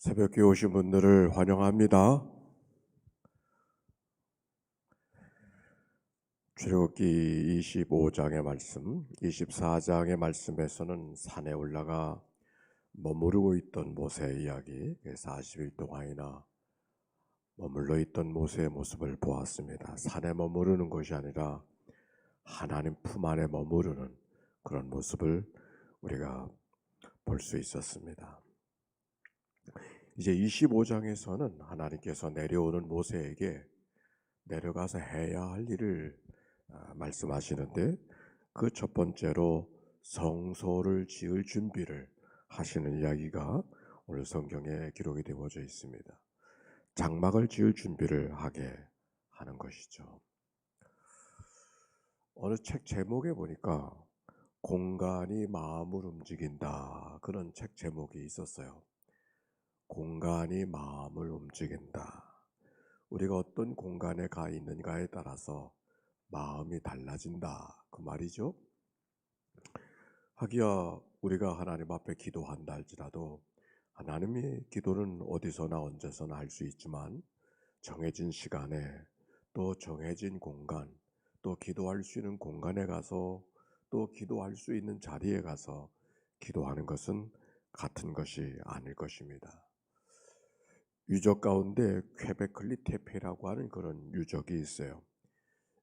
새벽에 오신 분들을 환영합니다. 출애굽기 25장의 말씀, 24장의 말씀에서는 산에 올라가 머무르고 있던 모세의 이야기, 40일 동안이나 머물러 있던 모세의 모습을 보았습니다. 산에 머무르는 것이 아니라 하나님 품 안에 머무르는 그런 모습을 우리가 볼 수 있었습니다. 이제 25장에서는 하나님께서 내려오는 모세에게 내려가서 해야 할 일을 말씀하시는데, 그 첫 번째로 성소를 지을 준비를 하시는 이야기가 오늘 성경에 기록이 되어져 있습니다. 장막을 지을 준비를 하게 하는 것이죠. 어느 책 제목에 보니까 공간이 마음을 움직인다, 그런 책 제목이 있었어요. 공간이 마음을 움직인다. 우리가 어떤 공간에 가 있는가에 따라서 마음이 달라진다, 그 말이죠. 하기야 우리가 하나님 앞에 기도한다 할지라도 하나님이 기도는 어디서나 언제서나 할 수 있지만 정해진 시간에 또 정해진 공간, 또 기도할 수 있는 공간에 가서 또 기도할 수 있는 자리에 가서 기도하는 것은 같은 것이 아닐 것입니다. 유적 가운데 퀘베클리 테페라고 하는 그런 유적이 있어요.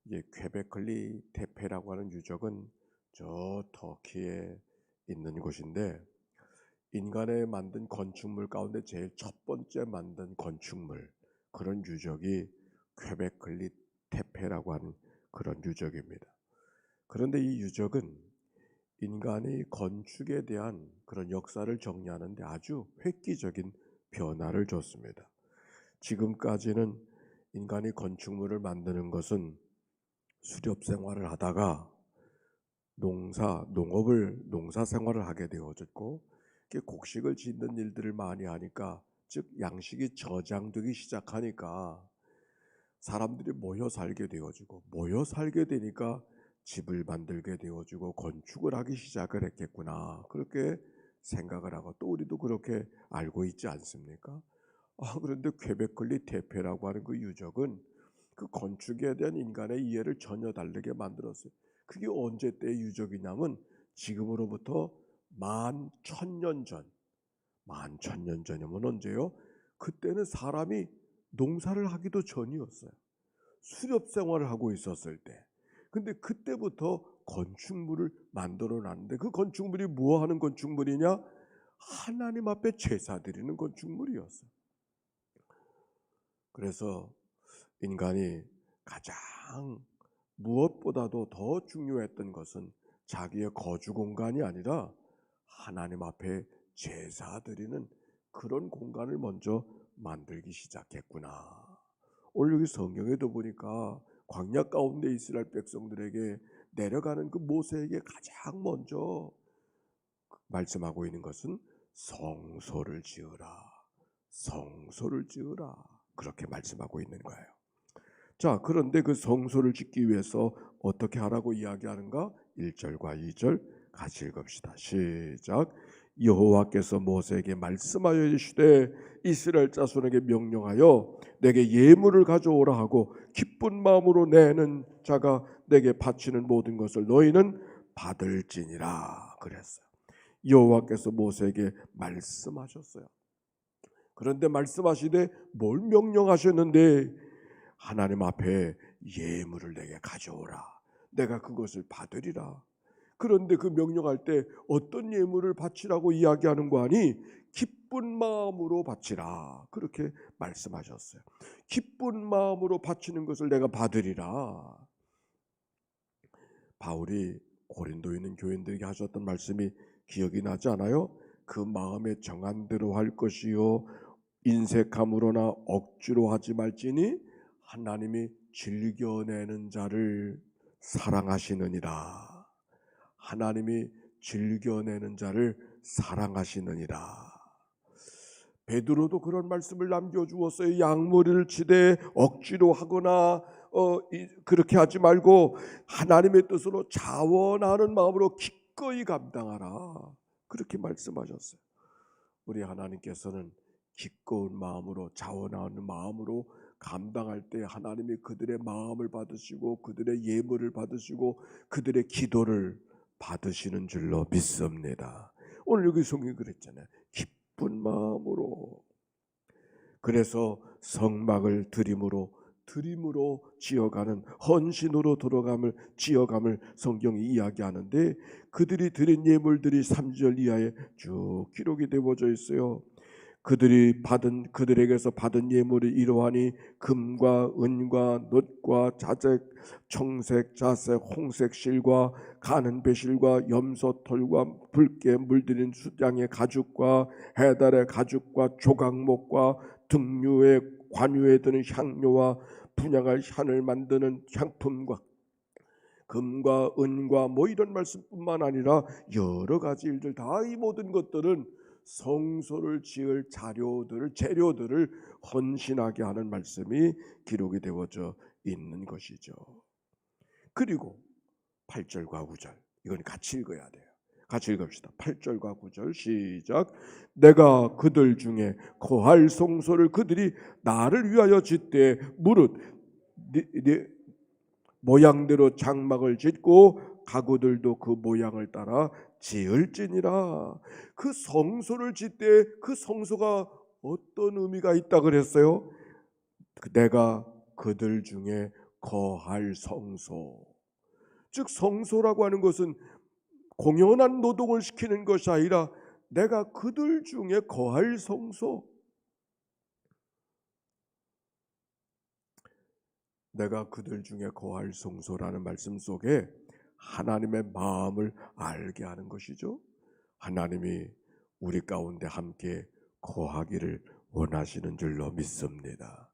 이 퀘베클리 테페라고 하는 유적은 저 터키에 있는 곳인데, 인간의 만든 건축물 가운데 제일 첫 번째 만든 건축물, 그런 유적이 퀘베클리 테페라고 하는 그런 유적입니다. 그런데 이 유적은 인간의 건축에 대한 그런 역사를 정리하는데 아주 획기적인 변화를 줬습니다. 지금까지는 인간이 건축물을 만드는 것은 수렵 생활을 하다가 농사 생활을 하게 되어졌고, 곡식을 짓는 일들을 많이 하니까, 즉 양식이 저장되기 시작하니까 사람들이 모여 살게 되어지고, 모여 살게 되니까 집을 만들게 되어지고 건축을 하기 시작을 했겠구나, 그렇게 생각을 하고, 또 우리도 그렇게 알고 있지 않습니까? 그런데 퀘베클리 테페라고 하는 그 유적은 그 건축에 대한 인간의 이해를 전혀 다르게 만들었어요. 그게 언제 때의 유적이냐면 지금으로부터 11,000년 전, 11,000년 전이면 언제요? 그때는 사람이 농사를 하기도 전이었어요. 수렵 생활을 하고 있었을 때. 근데 그때부터 건축물을 만들어 놨는데, 그 건축물이 뭐 하는 건축물이냐? 하나님 앞에 제사 드리는 건축물이었어요. 그래서 인간이 가장 무엇보다도 더 중요했던 것은 자기의 거주 공간이 아니라 하나님 앞에 제사 드리는 그런 공간을 먼저 만들기 시작했구나. 오늘 여기 성경에도 보니까 광야 가운데 이스라엘 백성들에게 내려가는 그 모세에게 가장 먼저 말씀하고 있는 것은 성소를 지으라, 성소를 지으라, 그렇게 말씀하고 있는 거예요. 자, 그런데 그 성소를 짓기 위해서 어떻게 하라고 이야기하는가? 1절과 2절 같이 읽읍시다. 시작. 여호와께서 모세에게 말씀하여 이르시되 이스라엘 자손에게 명령하여 내게 예물을 가져오라 하고 기쁜 마음으로 내는 자가 내게 바치는 모든 것을 너희는 받을지니라 그랬어요. 여호와께서 모세에게 말씀하셨어요. 그런데 말씀하시되 뭘 명령하셨는데, 하나님 앞에 예물을 내게 가져오라, 내가 그것을 받으리라. 그런데 그 명령할 때 어떤 예물을 바치라고 이야기하는 거 아니? 기쁜 마음으로 바치라, 그렇게 말씀하셨어요. 기쁜 마음으로 바치는 것을 내가 받으리라. 바울이 고린도에 있는 교인들에게 하셨던 말씀이 기억이 나지 않아요? 그 마음에 정한 대로 할 것이요 인색함으로나 억지로 하지 말지니 하나님이 즐겨내는 자를 사랑하시느니라. 하나님이 즐겨내는 자를 사랑하시느니라. 베드로도 그런 말씀을 남겨주었어요. 양머리를 치되 억지로 하거나 그렇게 하지 말고 하나님의 뜻으로 자원하는 마음으로 기꺼이 감당하라, 그렇게 말씀하셨어요. 우리 하나님께서는 기꺼운 마음으로, 자원하는 마음으로 감당할 때 하나님이 그들의 마음을 받으시고 그들의 예물을 받으시고 그들의 기도를 받으시는 줄로 믿습니다. 오늘 여기 성경이 그랬잖아요. 기쁜 마음으로. 그래서 성막을 드림으로 지어가는, 헌신으로 들어감을 지어감을 성경이 이야기하는데, 그들이 드린 예물들이 3절 이하에 쭉 기록이 되어져 있어요. 그들에게서 받은 예물이 이러하니 금과 은과 놋과 자색, 청색, 자색, 홍색 실과 가는 배실과 염소털과 붉게 물들인 숫양의 가죽과 해달의 가죽과 조각목과 등류의 관유에 드는 향료와 분향할 향을 만드는 향품과 금과 은과 뭐 이런 말씀뿐만 아니라 여러 가지 일들 다, 이 모든 것들은 성소를 지을 재료들을 헌신하게 하는 말씀이 기록이 되어져 있는 것이죠. 그리고 8절과 9절, 이건 같이 읽어야 돼요. 같이 읽읍시다. 8절과 9절 시작. 내가 그들 중에 거할 성소를 그들이 나를 위하여 짓되 무릇 네 모양대로 장막을 짓고 가구들도 그 모양을 따라 지을지니라. 그 성소를 짓되 그 성소가 어떤 의미가 있다 그랬어요? 내가 그들 중에 거할 성소. 즉 성소라고 하는 것은 공연한 노동을 시키는 것이 아니라 내가 그들 중에 거할 성소. 내가 그들 중에 거할 성소라는 말씀 속에 하나님의 마음을 알게 하는 것이죠. 하나님이 우리 가운데 함께 거하기를 원하시는 줄로 믿습니다.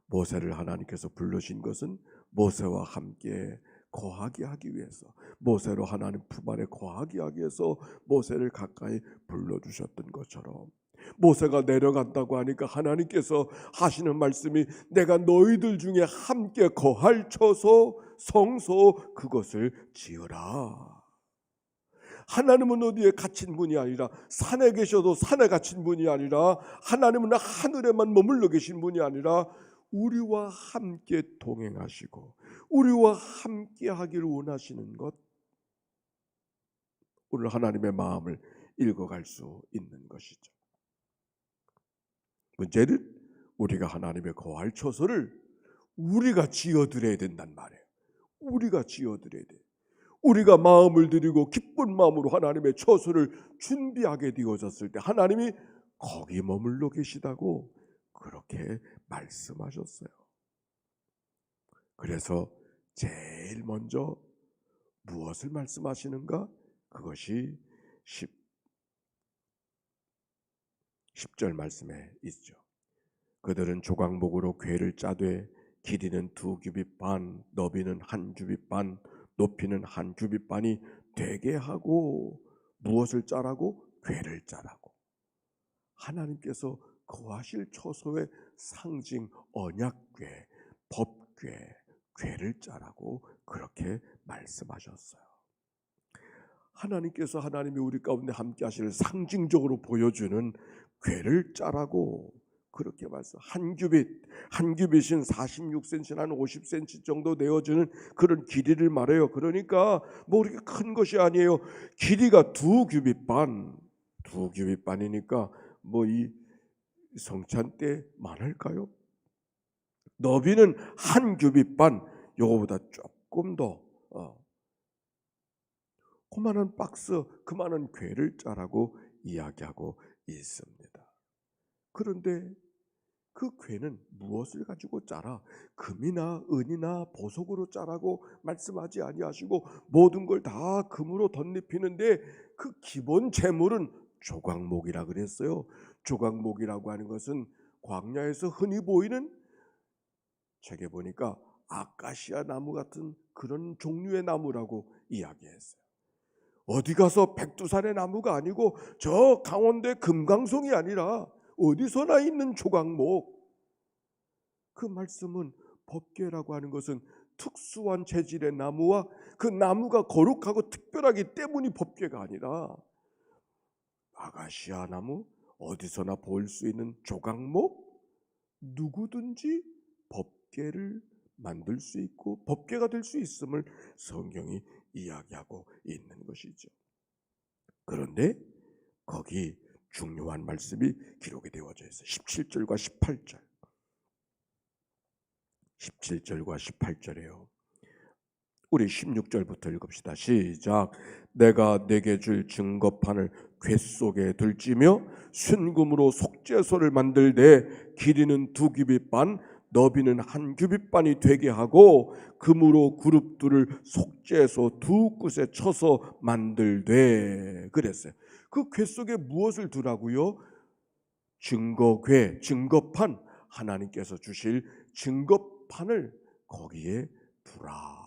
모세를 하나님께서 부르신 것은 모세와 함께 거하게 하기 위해서, 모세로 하나님 품 안에 거하게 하기 위해서 모세를 가까이 불러주셨던 것처럼, 모세가 내려간다고 하니까 하나님께서 하시는 말씀이 내가 너희들 중에 함께 거할 처소, 성소, 그것을 지으라. 하나님은 어디에 갇힌 분이 아니라, 산에 계셔도 산에 갇힌 분이 아니라, 하나님은 하늘에만 머물러 계신 분이 아니라 우리와 함께 동행하시고 우리와 함께 하기를 원하시는 것, 오늘 하나님의 마음을 읽어갈 수 있는 것이죠. 문제는 우리가 하나님의 거할 처소를 우리가 지어드려야 된단 말이에요. 우리가 지어드려야 돼요. 우리가 마음을 드리고 기쁜 마음으로 하나님의 처소를 준비하게 되어졌을 때 하나님이 거기 머물러 계시다고 그렇게 말씀하셨어요. 그래서 제일 먼저 무엇을 말씀하시는가? 그것이 10절 말씀에 있죠. 그들은 조각목으로 궤를 짜되 길이는 2규빗 반, 너비는 1규빗 반, 높이는 1규빗 반이 되게 하고, 무엇을 짜라고? 궤를 짜라고. 하나님께서 거하실 처소의 상징 언약궤, 법궤, 궤를 짜라고 그렇게 말씀하셨어요. 하나님께서 하나님이 우리 가운데 함께 하시는 상징적으로 보여주는 궤를 짜라고 그렇게 말씀. 한 규빗인 46cm, 한 50cm 정도 되어지는 그런 길이를 말해요. 그러니까 뭐 그렇게 큰 것이 아니에요. 길이가 2규빗 반이니까 뭐 이 성찬 때 많을까요? 너비는 1규빗 반, 요거보다 조금 더 그만한 박스, 그만한 궤를 짜라고 이야기하고 있습니다. 그런데 그 궤는 무엇을 가지고 짜라? 금이나 은이나 보석으로 짜라고 말씀하지 아니하시고 모든 걸 다 금으로 덧입히는데 그 기본 재물은 조각목이라 그랬어요. 조각목이라고 하는 것은 광야에서 흔히 보이는, 책에 보니까 아카시아 나무 같은 그런 종류의 나무라고 이야기했어요. 어디 가서 백두산의 나무가 아니고 저 강원도의 금강송이 아니라 어디서나 있는 조각목. 그 말씀은 법궤라고 하는 것은 특수한 재질의 나무와 그 나무가 거룩하고 특별하기 때문이 법궤가 아니라 아카시아 나무, 어디서나 볼 수 있는 조각목, 누구든지 법궤를 만들 수 있고 법궤가 될 수 있음을 성경이 이야기하고 있는 것이죠. 그런데 거기 중요한 말씀이 기록이 되어져 있어요. 17절과 18절. 17절과 18절이에요. 우리 16절부터 읽읍시다. 시작. 내가 내게 줄 증거판을 궤 속에 들지며 순금으로 속죄소를 만들되 길이는 2규빗 반, 너비는 1규빗 반이 되게 하고 금으로 그룹들을 속죄소 2끝에 쳐서 만들되 그랬어요. 그 궤 속에 무엇을 두라고요? 증거궤, 증거판, 하나님께서 주실 증거판을 거기에 두라.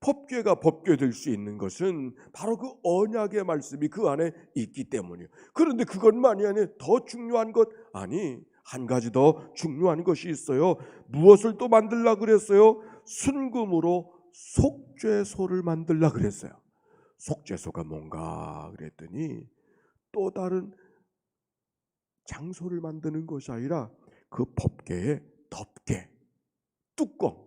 법궤가 법궤될 수 있는 것은 바로 그 언약의 말씀이 그 안에 있기 때문이에요. 그런데 그것만이 아니라 더 중요한 것, 아니 한 가지 더 중요한 것이 있어요. 무엇을 또 만들라 그랬어요? 순금으로 속죄소를 만들라 그랬어요. 속죄소가 뭔가 그랬더니 또 다른 장소를 만드는 것이 아니라 그 법궤의 덮개, 뚜껑,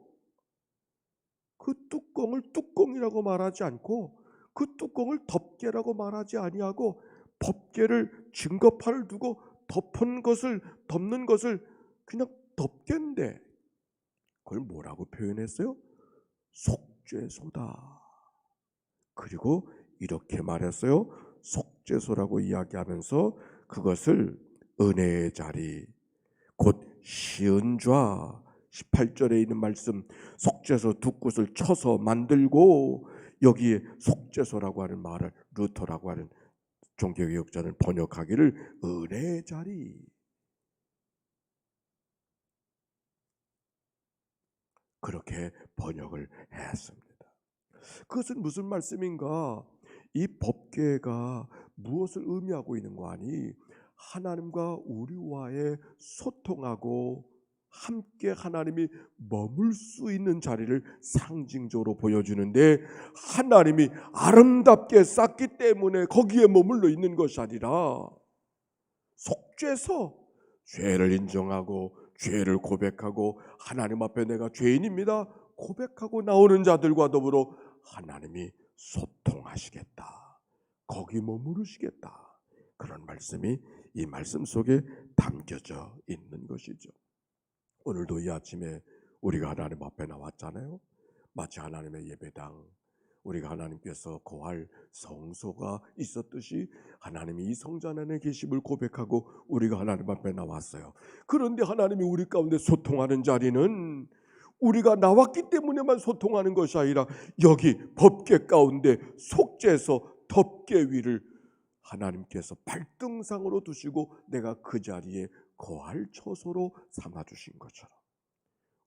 그 뚜껑을 뚜껑이라고 말하지 않고 그 뚜껑을 덮개라고 말하지 아니하고 법궤를 증거판을 두고 덮는 것을 그냥 덮개인데 그걸 뭐라고 표현했어요? 속죄소다. 그리고 이렇게 말했어요. 속죄소라고 이야기하면서 그것을 은혜의 자리, 곧 시은좌, 18절에 있는 말씀, 속죄소 2곳을 쳐서 만들고 여기에 속죄소라고 하는 말을 루터라고 하는 종교개혁자는 번역하기를 은혜의 자리, 그렇게 번역을 했습니다. 그것은 무슨 말씀인가? 이 법궤가 무엇을 의미하고 있는 거 아니? 하나님과 우리와의 소통하고 함께 하나님이 머물 수 있는 자리를 상징적으로 보여주는데, 하나님이 아름답게 쌓기 때문에 거기에 머물러 있는 것이 아니라 속죄서, 죄를 인정하고 죄를 고백하고 하나님 앞에 내가 죄인입니다 고백하고 나오는 자들과 더불어 하나님이 소통하시겠다, 거기 머무르시겠다, 그런 말씀이 이 말씀 속에 담겨져 있는 것이죠. 오늘도 이 아침에 우리가 하나님 앞에 나왔잖아요. 마치 하나님의 예배당, 우리가 하나님께서 거할 성소가 있었듯이 하나님이 이 성전 안에 계심을 고백하고 우리가 하나님 앞에 나왔어요. 그런데 하나님이 우리 가운데 소통하는 자리는 우리가 나왔기 때문에만 소통하는 것이 아니라 여기 법궤 가운데 속죄서 덮개 위를 하나님께서 발등상으로 두시고 내가 그 자리에 거할 처소로 삼아주신 것처럼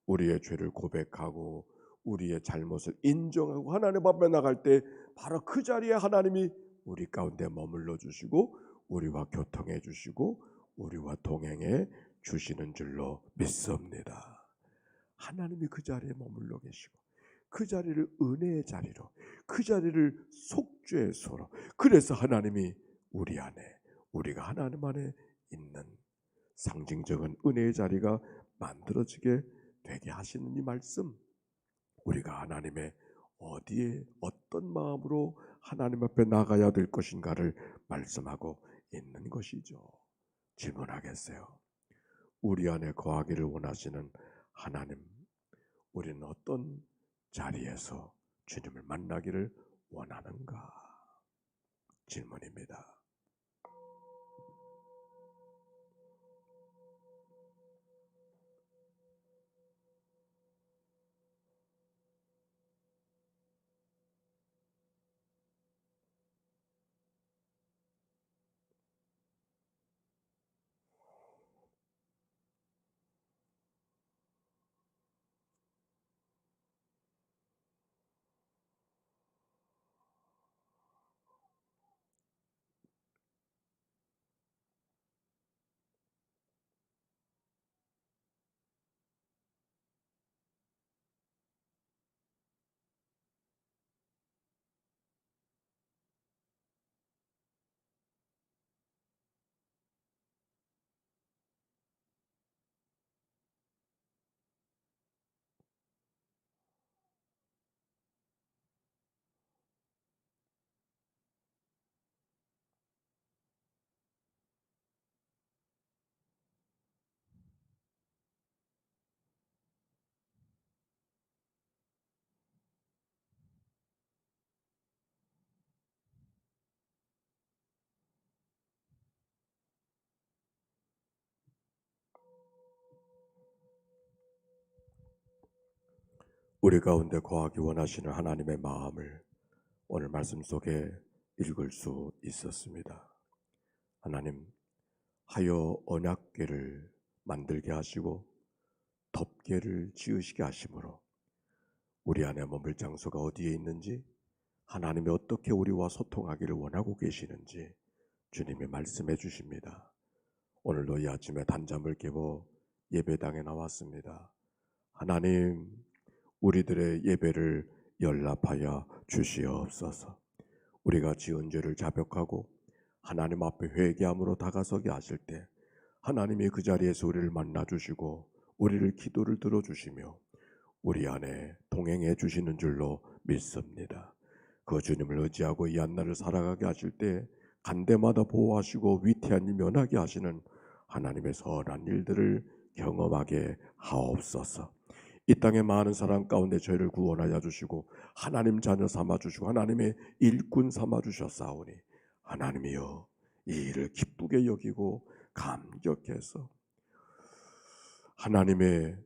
우리의 죄를 고백하고 우리의 잘못을 인정하고 하나님 앞에 나갈 때 바로 그 자리에 하나님이 우리 가운데 머물러 주시고 우리와 교통해 주시고 우리와 동행해 주시는 줄로 믿습니다. 하나님이 그 자리에 머물러 계시고 그 자리를 은혜의 자리로, 그 자리를 속죄소로, 그래서 하나님이 우리 안에, 우리가 하나님 안에 있는 상징적인 은혜의 자리가 만들어지게 되게 하시는 이 말씀, 우리가 하나님의 어디에 어떤 마음으로 하나님 앞에 나가야 될 것인가를 말씀하고 있는 것이죠. 질문하겠어요. 우리 안에 거하기를 원하시는 하나님, 우리는 어떤 자리에서 주님을 만나기를 원하는가? 질문입니다. 우리 가운데 거하기 원하시는 하나님의 마음을 오늘 말씀 속에 읽을 수 있었습니다. 하나님, 하여 언약궤를 만들게 하시고 덮개를 지으시게 하심으로 우리 안에 머물 장소가 어디에 있는지, 하나님이 어떻게 우리와 소통하기를 원하고 계시는지 주님이 말씀해 주십니다. 오늘도 이 아침에 단잠을 깨고 예배당에 나왔습니다. 하나님, 우리들의 예배를 연락하여 주시옵소서. 우리가 지은 죄를 자백하고 하나님 앞에 회개함으로 다가서게 하실 때 하나님이 그 자리에서 우리를 만나주시고 우리를 기도를 들어주시며 우리 안에 동행해 주시는 줄로 믿습니다. 그 주님을 의지하고 이 한날을 살아가게 하실 때 간대마다 보호하시고 위태한 일 면하게 하시는 하나님의 선한 일들을 경험하게 하옵소서. 이 땅의 많은 사람 가운데 저희를 구원하여 주시고 하나님 자녀 삼아 주시고 하나님의 일꾼 삼아 주셨사오니 하나님이여 이 일을 기쁘게 여기고 감격해서 하나님의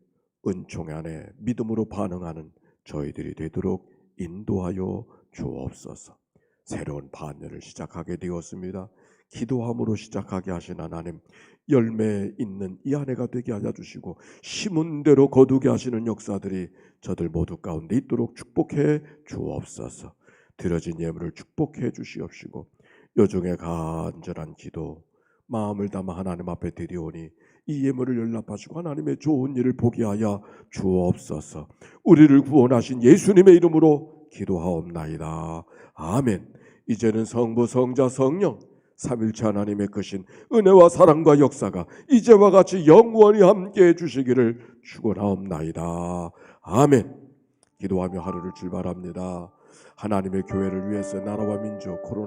은총 안에 믿음으로 반응하는 저희들이 되도록 인도하여 주옵소서. 새로운 반열을 시작하게 되었습니다. 기도함으로 시작하게 하신 하나님, 열매 있는 이 한 해가 되게 하여 주시고 심은 대로 거두게 하시는 역사들이 저들 모두 가운데 있도록 축복해 주옵소서. 드려진 예물을 축복해 주시옵시고 요중에 간절한 기도 마음을 담아 하나님 앞에 드리오니 이 예물을 연락하시고 하나님의 좋은 일을 보게 하여 주옵소서. 우리를 구원하신 예수님의 이름으로 기도하옵나이다. 아멘. 이제는 성부 성자 성령 삼일체 하나님의 크신 은혜와 사랑과 역사가 이제와 같이 영원히 함께해 주시기를 축원하옵나이다. 아멘. 기도하며 하루를 출발합니다. 하나님의 교회를 위해서 나라와 민족 코로나